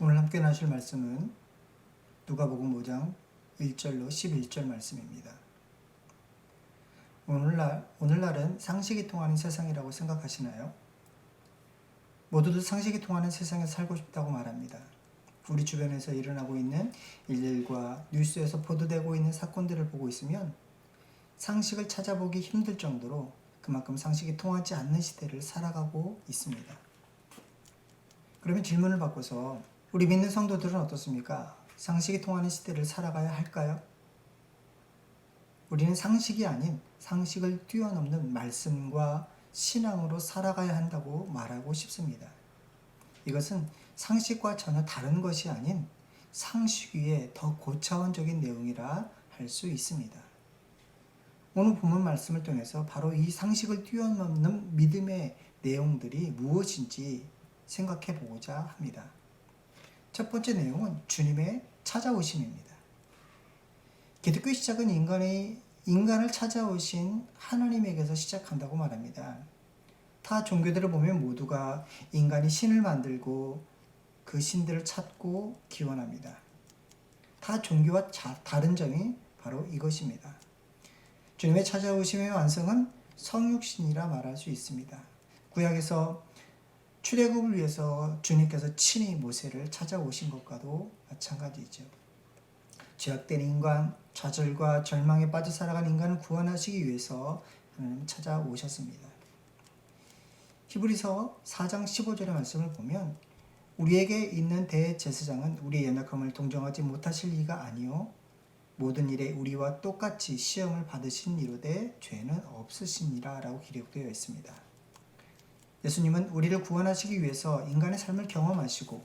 오늘 함께 나눌 말씀은 누가복음 5장 1절로 11절 말씀입니다. 오늘날은 상식이 통하는 세상이라고 생각하시나요? 모두들 상식이 통하는 세상에 살고 싶다고 말합니다. 우리 주변에서 일어나고 있는 일들과 뉴스에서 보도되고 있는 사건들을 보고 있으면 상식을 찾아보기 힘들 정도로 그만큼 상식이 통하지 않는 시대를 살아가고 있습니다. 그러면 질문을 바꿔서 우리 믿는 성도들은 어떻습니까? 상식이 통하는 시대를 살아가야 할까요? 우리는 상식이 아닌 상식을 뛰어넘는 말씀과 신앙으로 살아가야 한다고 말하고 싶습니다. 이것은 상식과 전혀 다른 것이 아닌 상식 위에 더 고차원적인 내용이라 할 수 있습니다. 오늘 본문 말씀을 통해서 바로 이 상식을 뛰어넘는 믿음의 내용들이 무엇인지 생각해 보고자 합니다. 첫 번째 내용은 주님의 찾아오심입니다. 기독교의 시작은 인간을 찾아오신 하나님에게서 시작한다고 말합니다. 타 종교들을 보면 모두가 인간이 신을 만들고 그 신들을 찾고 기원합니다. 타 종교와 다른 점이 바로 이것입니다. 주님의 찾아오심의 완성은 성육신이라 말할 수 있습니다. 구약에서 출애굽을 위해서 주님께서 친히 모세를 찾아오신 것과도 마찬가지죠. 죄악된 인간, 좌절과 절망에 빠져 살아간 인간을 구원하시기 위해서 하나님 찾아오셨습니다. 히브리서 4장 15절의 말씀을 보면 우리에게 있는 대제사장은 우리의 연약함을 동정하지 못하실 이가 아니요 모든 일에 우리와 똑같이 시험을 받으신 이로되 죄는 없으시니라 라고 기록되어 있습니다. 예수님은 우리를 구원하시기 위해서 인간의 삶을 경험하시고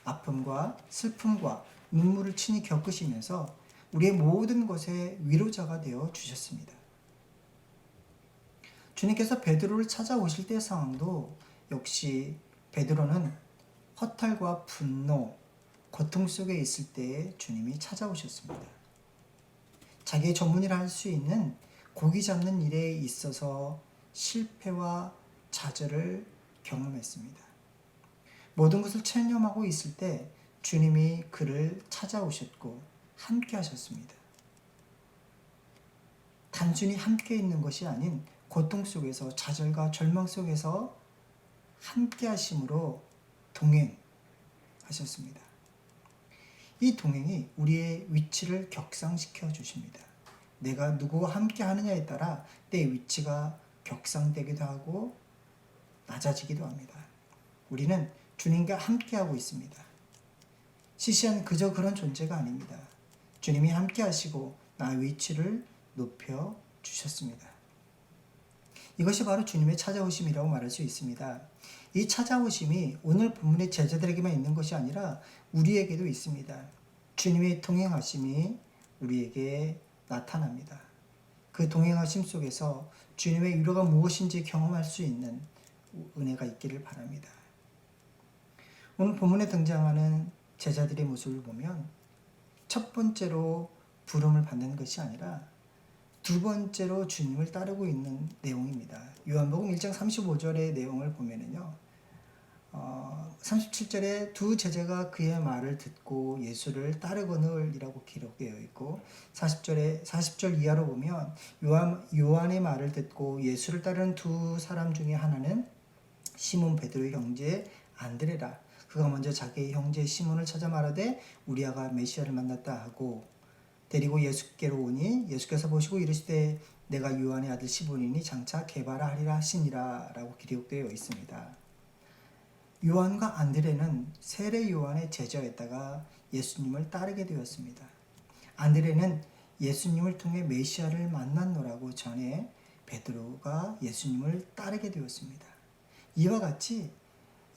아픔과 슬픔과 눈물을 친히 겪으시면서 우리의 모든 것의 위로자가 되어 주셨습니다. 주님께서 베드로를 찾아오실 때의 상황도 역시 베드로는 허탈과 분노, 고통 속에 있을 때에 주님이 찾아오셨습니다. 자기의 전문이라 할 수 있는 고기 잡는 일에 있어서 실패와 좌절을 경험했습니다. 모든 것을 체념하고 있을 때 주님이 그를 찾아오셨고 함께 하셨습니다. 단순히 함께 있는 것이 아닌 고통 속에서 좌절과 절망 속에서 함께 하심으로 동행하셨습니다. 이 동행이 우리의 위치를 격상시켜 주십니다. 내가 누구와 함께 하느냐에 따라 내 위치가 격상되기도 하고 낮아지기도 합니다. 우리는 주님과 함께하고 있습니다. 시시한 그저 그런 존재가 아닙니다. 주님이 함께 하시고 나의 위치를 높여 주셨습니다. 이것이 바로 주님의 찾아오심이라고 말할 수 있습니다. 이 찾아오심이 오늘 본문의 제자들에게만 있는 것이 아니라 우리에게도 있습니다. 주님의 동행하심이 우리에게 나타납니다. 그 동행하심 속에서 주님의 위로가 무엇인지 경험할 수 있는 은혜가 있기를 바랍니다. 오늘 본문에 등장하는 제자들의 모습을 보면 첫 번째로 부름을 받는 것이 아니라 두 번째로 주님을 따르고 있는 내용입니다. 요한복음 1장 35절의 내용을 보면은요. 37절에 두 제자가 그의 말을 듣고 예수를 따르거늘이라고 기록되어 있고 40절 이하로 보면 요한의 말을 듣고 예수를 따르는 두 사람 중에 하나는 시몬 베드로의 형제 안드레라. 그가 먼저 자기의 형제 시몬을 찾아 말하되 우리 아가 메시아를 만났다 하고 데리고 예수께로 오니 예수께서 보시고 이르시되 내가 요한의 아들 시몬이니 장차 게바라 하리라 하시니라 라고 기록되어 있습니다. 요한과 안드레는 세례 요한의 제자였다가 예수님을 따르게 되었습니다. 안드레는 예수님을 통해 메시아를 만났노라고 전해 베드로가 예수님을 따르게 되었습니다. 이와 같이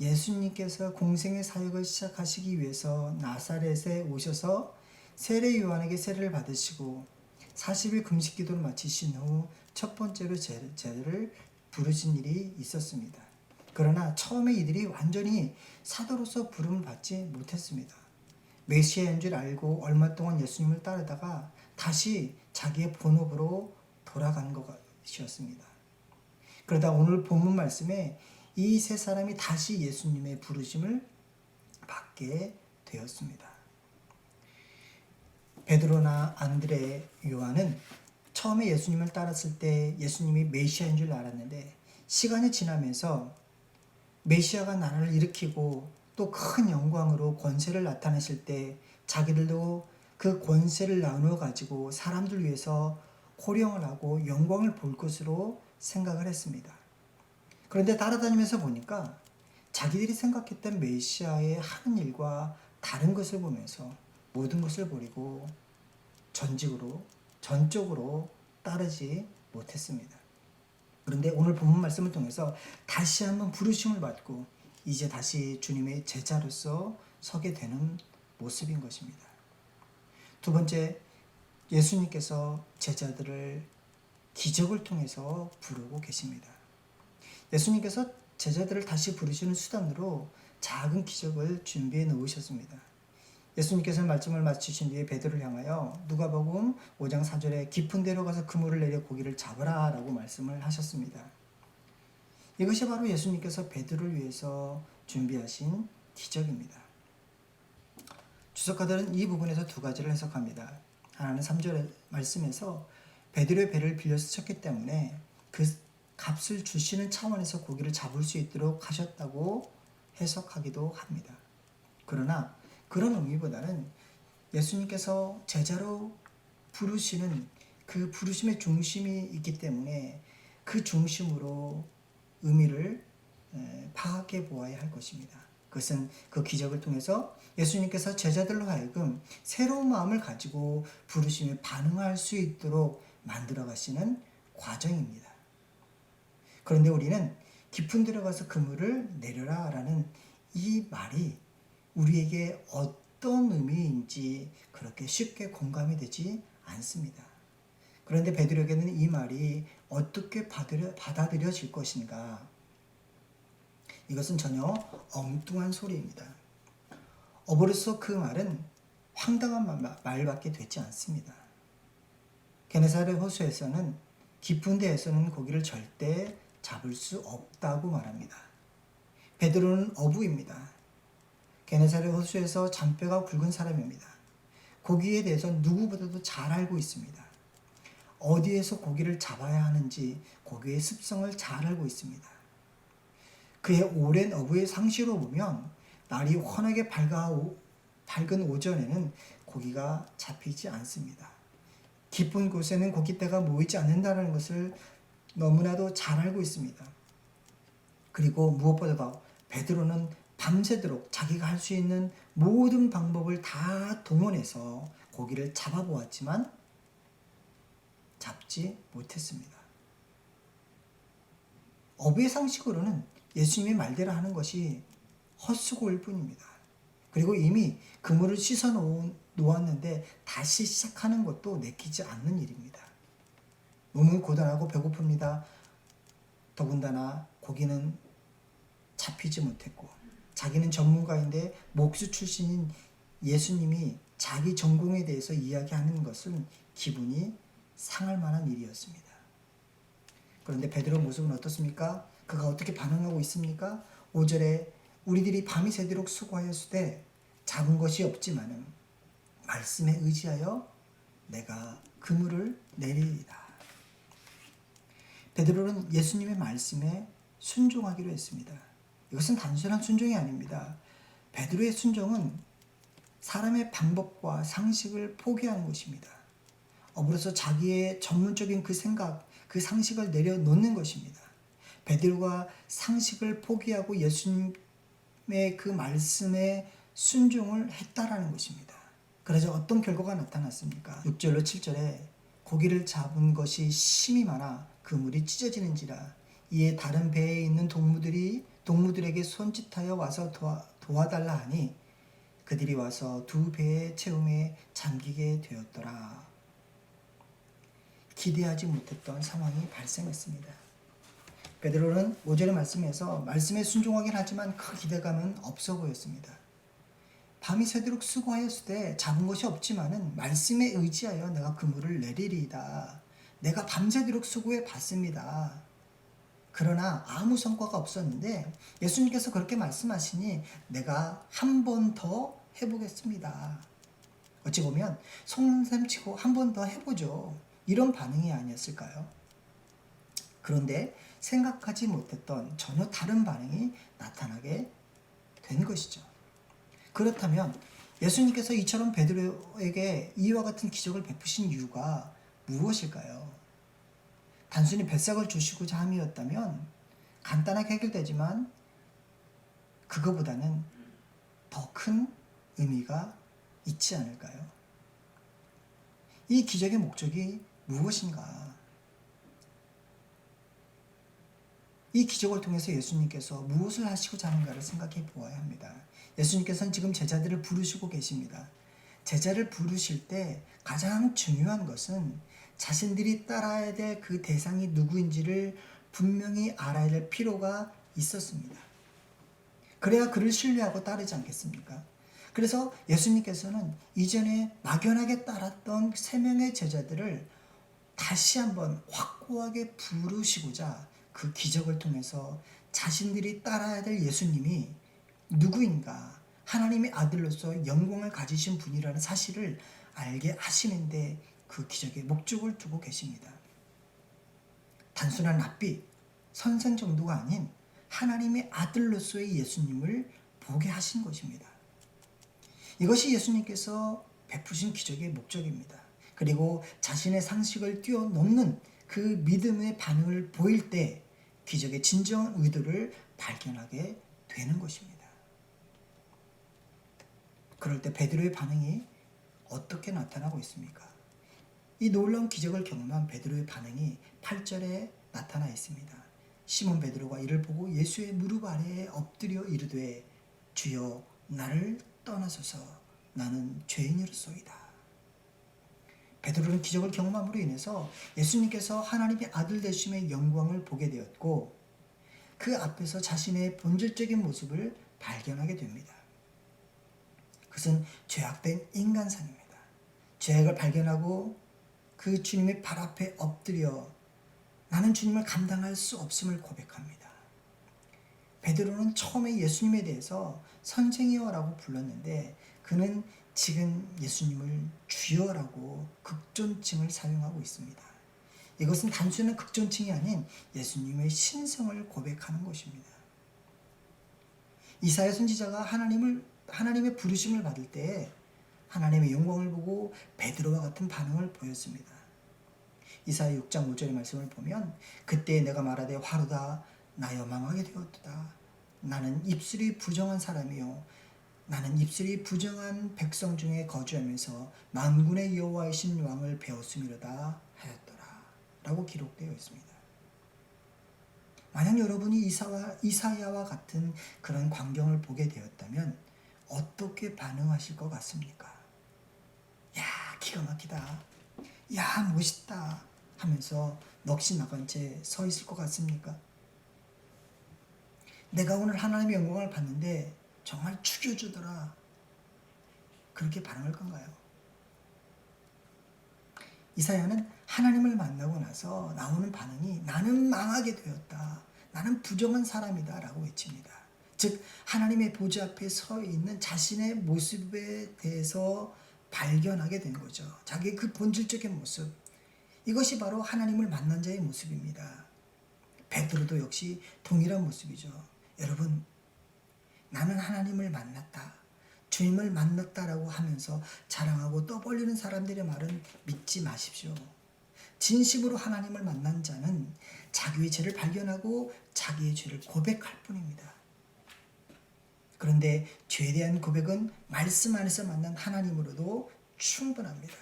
예수님께서 공생의 사역을 시작하시기 위해서 나사렛에 오셔서 세례 요한에게 세례를 받으시고 40일 금식 기도를 마치신 후 첫 번째로 제자를 부르신 일이 있었습니다. 그러나 처음에 이들이 완전히 사도로서 부름을 받지 못했습니다. 메시아인 줄 알고 얼마 동안 예수님을 따르다가 다시 자기의 본업으로 돌아간 것이었습니다. 그러다 오늘 본문 말씀에 이 세 사람이 다시 예수님의 부르심을 받게 되었습니다. 베드로나 안드레, 요한은 처음에 예수님을 따랐을 때 예수님이 메시아인 줄 알았는데 시간이 지나면서 메시아가 나라를 일으키고 또 큰 영광으로 권세를 나타내실 때 자기들도 그 권세를 나누어 가지고 사람들 위해서 호령을 하고 영광을 볼 것으로 생각을 했습니다. 그런데 따라다니면서 보니까 자기들이 생각했던 메시아의 하는 일과 다른 것을 보면서 모든 것을 버리고 전적으로 따르지 못했습니다. 그런데 오늘 본문 말씀을 통해서 다시 한번 부르심을 받고 이제 다시 주님의 제자로서 서게 되는 모습인 것입니다. 두 번째, 예수님께서 제자들을 기적을 통해서 부르고 계십니다. 예수님께서 제자들을 다시 부르시는 수단으로 작은 기적을 준비해 놓으셨습니다. 예수님께서는 말씀을 마치신 뒤에 베드로를 향하여 누가복음 5장 4절에 깊은 데로 가서 그물을 내려 고기를 잡으라 라고 말씀을 하셨습니다. 이것이 바로 예수님께서 베드로를 위해서 준비하신 기적입니다. 주석가들은 이 부분에서 두 가지를 해석합니다. 하나는 3절의 말씀에서 베드로의 배를 빌려서 쳤기 때문에 그 값을 주시는 차원에서 고기를 잡을 수 있도록 하셨다고 해석하기도 합니다. 그러나 그런 의미보다는 예수님께서 제자로 부르시는 그 부르심의 중심이 있기 때문에 그 중심으로 의미를 파악해 보아야 할 것입니다. 그것은 그 기적을 통해서 예수님께서 제자들로 하여금 새로운 마음을 가지고 부르심에 반응할 수 있도록 만들어 가시는 과정입니다. 그런데 우리는 깊은 데로 가서 그물을 내려라 라는 이 말이 우리에게 어떤 의미인지 그렇게 쉽게 공감이 되지 않습니다. 그런데 베드로에게는 이 말이 어떻게 받아들여질 것인가? 이것은 전혀 엉뚱한 소리입니다. 어버로서 그 말은 황당한 말밖에 되지 않습니다. 게네사렛 호수에서는 깊은 데에서는 고기를 절대 잡을 수 없다고 말합니다. 베드로는 어부입니다. 게네사렛 호수에서 잔뼈가 굵은 사람입니다. 고기에 대해서 누구보다도 잘 알고 있습니다. 어디에서 고기를 잡아야 하는지 고기의 습성을 잘 알고 있습니다. 그의 오랜 어부의 상시로 보면 날이 환하게 밝은 오전에는 고기가 잡히지 않습니다. 깊은 곳에는 고깃대가 모이지 않는다는 것을 너무나도 잘 알고 있습니다. 그리고 무엇보다도 베드로는 밤새도록 자기가 할 수 있는 모든 방법을 다 동원해서 고기를 잡아보았지만 잡지 못했습니다. 어부의 상식으로는 예수님의 말대로 하는 것이 헛수고일 뿐입니다. 그리고 이미 그물을 씻어 놓았는데 다시 시작하는 것도 내키지 않는 일입니다. 몸은 고단하고 배고픕니다. 더군다나 고기는 잡히지 못했고 자기는 전문가인데 목수 출신인 예수님이 자기 전공에 대해서 이야기하는 것은 기분이 상할 만한 일이었습니다. 그런데 베드로 모습은 어떻습니까? 그가 어떻게 반응하고 있습니까? 5절에 우리들이 밤이 새도록 수고하였으되 잡은 것이 없지만은 말씀에 의지하여 내가 그물을 내리리라. 베드로는 예수님의 말씀에 순종하기로 했습니다. 이것은 단순한 순종이 아닙니다. 베드로의 순종은 사람의 방법과 상식을 포기하는 것입니다. 어부로서 자기의 전문적인 그 생각, 그 상식을 내려놓는 것입니다. 베드로가 상식을 포기하고 예수님의 그 말씀에 순종을 했다라는 것입니다. 그래서 어떤 결과가 나타났습니까? 6절로 7절에 고기를 잡은 것이 심히 많아 그물이 찢어지는지라 이에 다른 배에 있는 동무들에게 손짓하여 와서 도와달라 하니 그들이 와서 두 배의 채움에 잠기게 되었더라. 기대하지 못했던 상황이 발생했습니다. 베드로는 5절의 말씀에서 말씀에 순종하긴 하지만 그 기대감은 없어 보였습니다. 밤이 새도록 수고하였으되 잡은 것이 없지만은 말씀에 의지하여 내가 그물을 내리리이다. 내가 밤새도록 수고해 봤습니다. 그러나 아무 성과가 없었는데 예수님께서 그렇게 말씀하시니 내가 한 번 더 해보겠습니다. 어찌 보면 속눈썹 치고 한 번 더 해보죠. 이런 반응이 아니었을까요? 그런데 생각하지 못했던 전혀 다른 반응이 나타나게 된 것이죠. 그렇다면 예수님께서 이처럼 베드로에게 이와 같은 기적을 베푸신 이유가 무엇일까요? 단순히 뱃삭을 주시고자 함이었다면 간단하게 해결되지만 그거보다는 더 큰 의미가 있지 않을까요? 이 기적의 목적이 무엇인가? 이 기적을 통해서 예수님께서 무엇을 하시고자 하는가를 생각해 보아야 합니다. 예수님께서는 지금 제자들을 부르시고 계십니다. 제자를 부르실 때 가장 중요한 것은 자신들이 따라야 될 그 대상이 누구인지를 분명히 알아야 될 필요가 있었습니다. 그래야 그를 신뢰하고 따르지 않겠습니까? 그래서 예수님께서는 이전에 막연하게 따랐던 3명의 제자들을 다시 한번 확고하게 부르시고자 그 기적을 통해서 자신들이 따라야 될 예수님이 누구인가, 하나님의 아들로서 영광을 가지신 분이라는 사실을 알게 하시는데 그 기적의 목적을 두고 계십니다. 단순한 랍비, 선생 정도가 아닌 하나님의 아들로서의 예수님을 보게 하신 것입니다. 이것이 예수님께서 베푸신 기적의 목적입니다. 그리고 자신의 상식을 뛰어넘는 그 믿음의 반응을 보일 때 기적의 진정한 의도를 발견하게 되는 것입니다. 그럴 때 베드로의 반응이 어떻게 나타나고 있습니까? 이 놀라운 기적을 경험한 베드로의 반응이 8절에 나타나 있습니다. 시몬 베드로가 이를 보고 예수의 무릎 아래에 엎드려 이르되 주여 나를 떠나소서 나는 죄인이로소이다. 베드로는 기적을 경험함으로 인해서 예수님께서 하나님의 아들 되심의 영광을 보게 되었고 그 앞에서 자신의 본질적인 모습을 발견하게 됩니다. 그것은 죄악된 인간상입니다. 죄악을 발견하고 그 주님의 발 앞에 엎드려 나는 주님을 감당할 수 없음을 고백합니다. 베드로는 처음에 예수님에 대해서 선생이여라고 불렀는데 그는 지금 예수님을 주여라고 극존칭을 사용하고 있습니다. 이것은 단순한 극존칭이 아닌 예수님의 신성을 고백하는 것입니다. 이사야 선지자가 하나님의 부르심을 받을 때 하나님의 영광을 보고 베드로와 같은 반응을 보였습니다. 이사야 6장 5절의 말씀을 보면 그때 내가 말하되 화로다 나여 망하게 되었도다. 나는 입술이 부정한 사람이요 나는 입술이 부정한 백성 중에 거주하면서 만군의 여호와이신 왕을 배웠음이로다 하였더라 라고 기록되어 있습니다. 만약 여러분이 이사야와 같은 그런 광경을 보게 되었다면 어떻게 반응하실 것 같습니까? 야 기가 막히다, 야 멋있다 하면서 넋이 나간 채 서 있을 것 같습니까? 내가 오늘 하나님의 영광을 봤는데 정말 죽여주더라 그렇게 반응할 건가요? 이사야는 하나님을 만나고 나서 나오는 반응이 나는 망하게 되었다, 나는 부정한 사람이다 라고 외칩니다. 즉 하나님의 보좌 앞에 서 있는 자신의 모습에 대해서 발견하게 된 거죠. 자기의 그 본질적인 모습, 이것이 바로 하나님을 만난 자의 모습입니다. 베드로도 역시 동일한 모습이죠. 여러분, 나는 하나님을 만났다, 주님을 만났다라고 하면서 자랑하고 떠벌리는 사람들의 말은 믿지 마십시오. 진심으로 하나님을 만난 자는 자기의 죄를 발견하고 자기의 죄를 고백할 뿐입니다. 그런데 죄에 대한 고백은 말씀 안에서 만난 하나님으로도 충분합니다.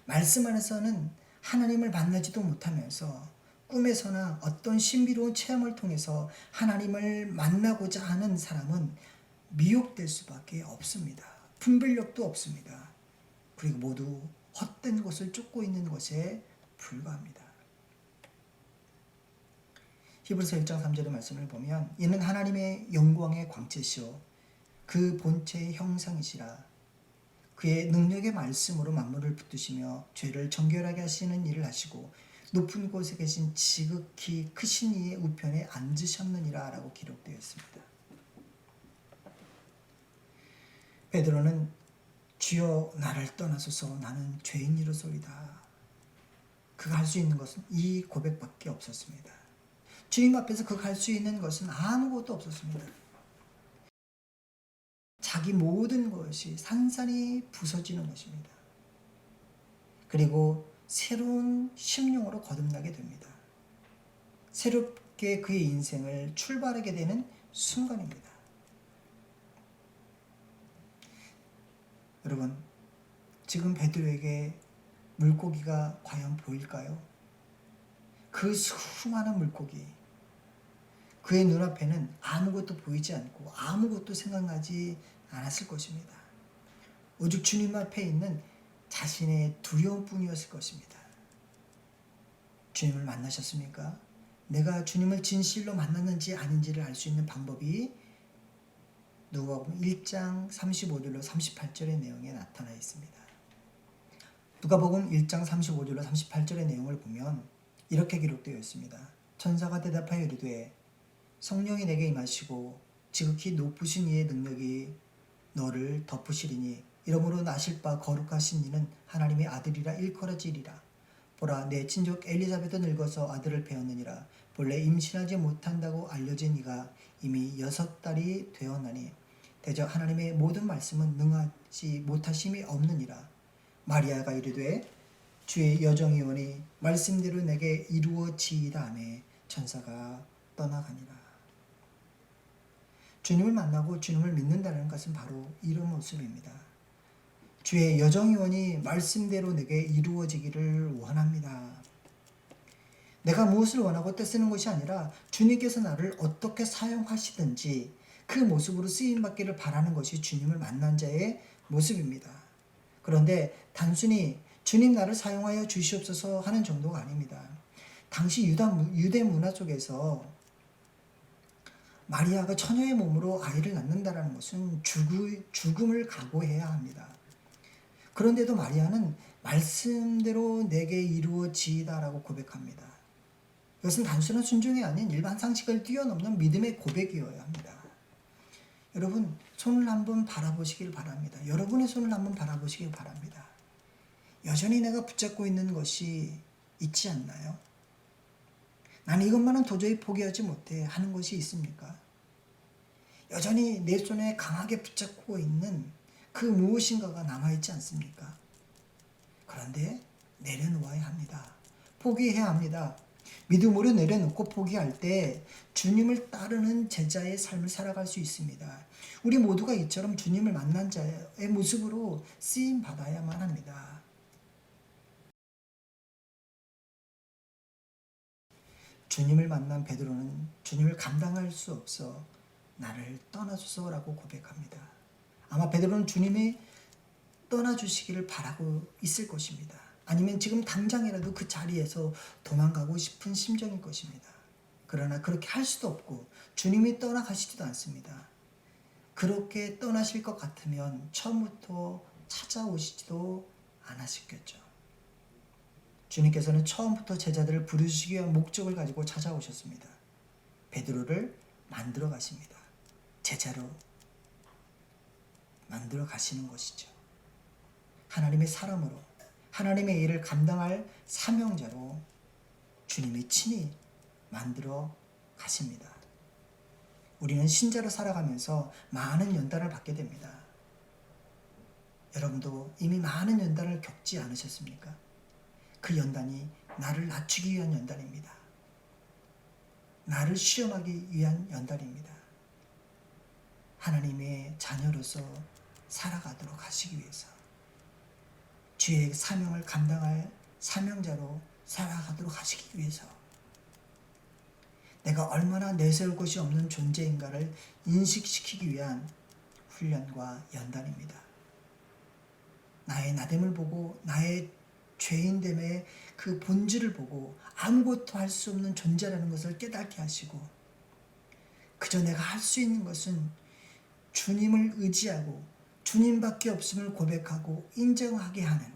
말씀 안에서는 하나님을 만나지도 못하면서 꿈에서나 어떤 신비로운 체험을 통해서 하나님을 만나고자 하는 사람은 미혹될 수밖에 없습니다. 분별력도 없습니다. 그리고 모두 헛된 것을 쫓고 있는 것에 불과합니다. 히브리서 1장 3절의 말씀을 보면 이는 하나님의 영광의 광채시오 그 본체의 형상이시라 그의 능력의 말씀으로 만물을 붙드시며 죄를 정결하게 하시는 일을 하시고 높은 곳에 계신 지극히 크신 이의 우편에 앉으셨느니라 라고 기록되어 있습니다. 베드로는 주여 나를 떠나소서 나는 죄인이로소이다. 그가 할 수 있는 것은 이 고백밖에 없었습니다. 주님 앞에서 그가 할 수 있는 것은 아무것도 없었습니다. 자기 모든 것이 산산이 부서지는 것입니다. 그리고 새로운 심령으로 거듭나게 됩니다. 새롭게 그의 인생을 출발하게 되는 순간입니다. 여러분, 지금 베드로에게 물고기가 과연 보일까요? 그 수많은 물고기, 그의 눈앞에는 아무것도 보이지 않고 아무것도 생각나지 않았을 것입니다. 오직 주님 앞에 있는 자신의 두려움뿐이었을 것입니다. 주님을 만나셨습니까? 내가 주님을 진실로 만났는지 아닌지를 알 수 있는 방법이 누가복음 1장 35절로 38절의 내용에 나타나 있습니다. 누가복음 1장 35절로 38절의 내용을 보면 이렇게 기록되어 있습니다. 천사가 대답하여 이르되 성령이 내게 임하시고 지극히 높으신 이의 능력이 너를 덮으시리니 이러므로 나실 바 거룩하신 이는 하나님의 아들이라 일컬어지리라. 보라 내 친족 엘리사벳도 늙어서 아들을 배었느니라. 본래 임신하지 못한다고 알려진 이가 이미 6달이 되었나니 대적 하나님의 모든 말씀은 능하지 못하심이 없느니라. 마리아가 이르되 주의 여정이오니 말씀대로 내게 이루어지이다 하며 천사가 떠나가니라. 주님을 만나고 주님을 믿는다는 것은 바로 이런 모습입니다. 주의 여정이오니 말씀대로 내게 이루어지기를 원합니다. 내가 무엇을 원하고 떼쓰는 것이 아니라 주님께서 나를 어떻게 사용하시든지 그 모습으로 쓰임받기를 바라는 것이 주님을 만난 자의 모습입니다. 그런데 단순히 주님 나를 사용하여 주시옵소서 하는 정도가 아닙니다. 당시 유대 문화 속에서 마리아가 처녀의 몸으로 아이를 낳는다는 것은 죽음을 각오해야 합니다. 그런데도 마리아는 말씀대로 내게 이루어지이다라고 고백합니다. 이것은 단순한 순종이 아닌 일반 상식을 뛰어넘는 믿음의 고백이어야 합니다. 여러분, 손을 한번 바라보시길 바랍니다. 여러분의 손을 한번 바라보시길 바랍니다. 여전히 내가 붙잡고 있는 것이 있지 않나요? 나는 이것만은 도저히 포기하지 못해 하는 것이 있습니까? 여전히 내 손에 강하게 붙잡고 있는 그 무엇인가가 남아있지 않습니까? 그런데 내려놓아야 합니다. 포기해야 합니다. 믿음으로 내려놓고 포기할 때 주님을 따르는 제자의 삶을 살아갈 수 있습니다. 우리 모두가 이처럼 주님을 만난 자의 모습으로 쓰임 받아야만 합니다. 주님을 만난 베드로는 주님을 감당할 수 없어 나를 떠나소서라고 고백합니다. 아마 베드로는 주님이 떠나주시기를 바라고 있을 것입니다. 아니면 지금 당장이라도 그 자리에서 도망가고 싶은 심정일 것입니다. 그러나 그렇게 할 수도 없고 주님이 떠나가시지도 않습니다. 그렇게 떠나실 것 같으면 처음부터 찾아오시지도 않았겠죠. 주님께서는 처음부터 제자들을 부르시기 위한 목적을 가지고 찾아오셨습니다. 베드로를 만들어 가십니다. 제자로 만들어 가시는 것이죠. 하나님의 사람으로 하나님의 일을 감당할 사명자로 주님이 친히 만들어 가십니다. 우리는 신자로 살아가면서 많은 연단을 받게 됩니다. 여러분도 이미 많은 연단을 겪지 않으셨습니까? 그 연단이 나를 낮추기 위한 연단입니다. 나를 시험하기 위한 연단입니다. 하나님의 자녀로서 살아가도록 하시기 위해서 주의 사명을 감당할 사명자로 살아가도록 하시기 위해서 내가 얼마나 내세울 것이 없는 존재인가를 인식시키기 위한 훈련과 연단입니다. 나의 나됨을 보고 나의 죄인됨의 그 본질을 보고 아무것도 할 수 없는 존재라는 것을 깨닫게 하시고 그저 내가 할 수 있는 것은 주님을 의지하고 주님밖에 없음을 고백하고 인정하게 하는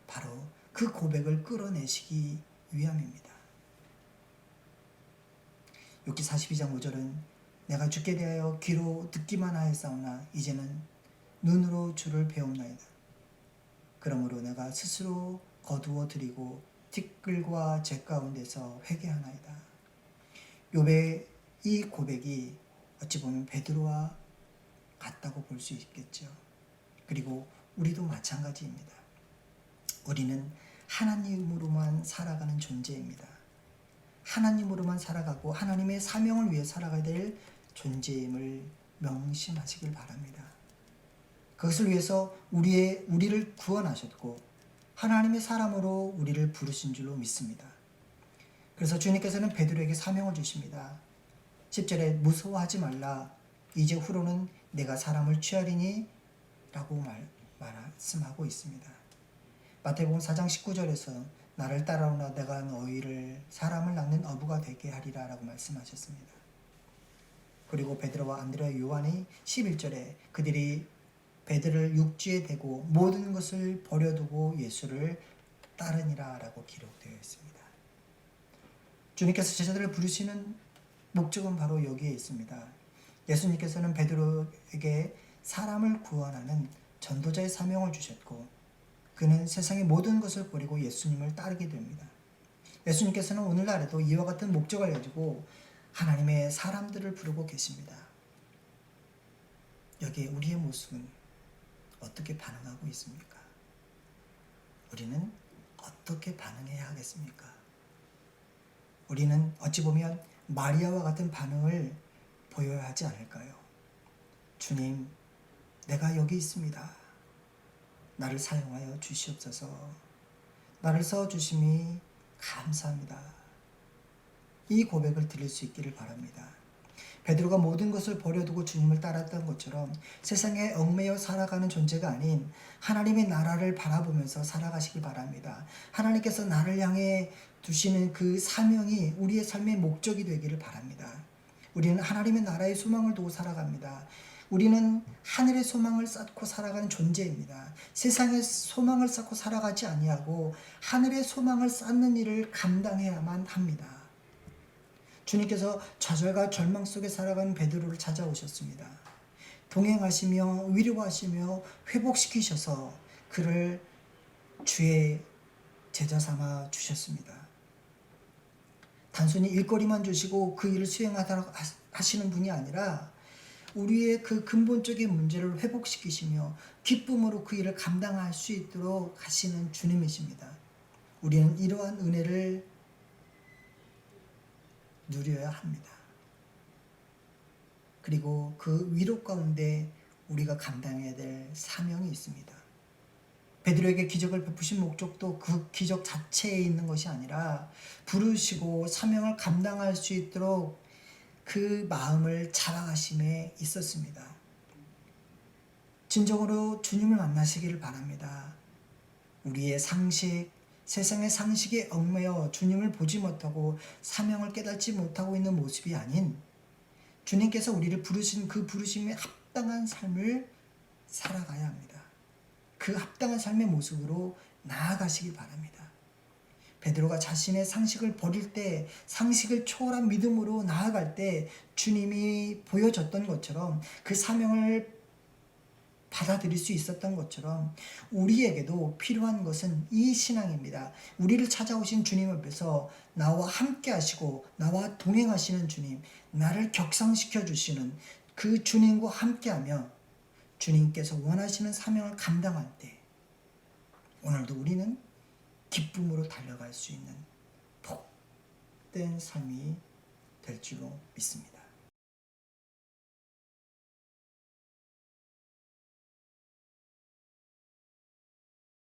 바로 그 고백을 끌어내시기 위함입니다. 욥기 42장 5절은 내가 주께 대하여 귀로 듣기만 하였사오나 이제는 눈으로 주를 배움나이다. 그러므로 내가 스스로 거두어 드리고 티끌과 재 가운데서 회개하나이다. 욥의 이 고백이 어찌 보면 베드로와 같다고 볼 수 있겠죠. 그리고 우리도 마찬가지입니다. 우리는 하나님으로만 살아가는 존재입니다. 하나님으로만 살아가고 하나님의 사명을 위해 살아가야 될 존재임을 명심하시길 바랍니다. 그것을 위해서 우리를 구원하셨고 하나님의 사람으로 우리를 부르신 줄로 믿습니다. 그래서 주님께서는 베드로에게 사명을 주십니다. 10절에 무서워하지 말라. 이제 후로는 내가 사람을 취하리니 라고 말씀하고 있습니다. 마태복음 4장 19절에서 나를 따라오라 내가 너희를 사람을 낳는 어부가 되게 하리라 라고 말씀하셨습니다. 그리고 베드로와 안드레와 요한이 11절에 그들이 베드로를 육지에 대고 모든 것을 버려두고 예수를 따르니라 라고 기록되어 있습니다. 주님께서 제자들을 부르시는 목적은 바로 여기에 있습니다. 예수님께서는 베드로에게 사람을 구원하는 전도자의 사명을 주셨고 그는 세상의 모든 것을 버리고 예수님을 따르게 됩니다. 예수님께서는 오늘날에도 이와 같은 목적을 가지고 하나님의 사람들을 부르고 계십니다. 여기에 우리의 모습은 어떻게 반응하고 있습니까? 우리는 어떻게 반응해야 하겠습니까? 우리는 어찌 보면 마리아와 같은 반응을 보여야 하지 않을까요? 주님, 내가 여기 있습니다. 나를 사용하여 주시옵소서. 나를 써주심이 감사합니다. 이 고백을 드릴 수 있기를 바랍니다. 베드로가 모든 것을 버려두고 주님을 따랐던 것처럼 세상에 얽매여 살아가는 존재가 아닌 하나님의 나라를 바라보면서 살아가시기 바랍니다. 하나님께서 나를 향해 두시는 그 사명이 우리의 삶의 목적이 되기를 바랍니다. 우리는 하나님의 나라의 소망을 두고 살아갑니다. 우리는 하늘의 소망을 쌓고 살아가는 존재입니다. 세상의 소망을 쌓고 살아가지 아니하고 하늘의 소망을 쌓는 일을 감당해야만 합니다. 주님께서 좌절과 절망 속에 살아가는 베드로를 찾아오셨습니다. 동행하시며 위로하시며 회복시키셔서 그를 주의 제자 삼아 주셨습니다. 단순히 일거리만 주시고 그 일을 수행하도록 하시는 분이 아니라 우리의 그 근본적인 문제를 회복시키시며 기쁨으로 그 일을 감당할 수 있도록 하시는 주님이십니다. 우리는 이러한 은혜를 누려야 합니다. 그리고 그 위로 가운데 우리가 감당해야 될 사명이 있습니다. 베드로에게 기적을 베푸신 목적도 그 기적 자체에 있는 것이 아니라 부르시고 사명을 감당할 수 있도록 그 마음을 자랑하심에 있었습니다. 진정으로 주님을 만나시기를 바랍니다. 우리의 상식, 세상의 상식에 얽매여 주님을 보지 못하고 사명을 깨닫지 못하고 있는 모습이 아닌 주님께서 우리를 부르신 그 부르심에 합당한 삶을 살아가야 합니다. 그 합당한 삶의 모습으로 나아가시기 바랍니다. 베드로가 자신의 상식을 버릴 때, 상식을 초월한 믿음으로 나아갈 때 주님이 보여줬던 것처럼 그 사명을 받아들일 수 있었던 것처럼 우리에게도 필요한 것은 이 신앙입니다. 우리를 찾아오신 주님 앞에서 나와 함께 하시고 나와 동행하시는 주님, 나를 격상시켜 주시는 그 주님과 함께하며 주님께서 원하시는 사명을 감당할 때 오늘도 우리는 기쁨으로 달려갈 수 있는 복된 삶이 될 줄로 믿습니다.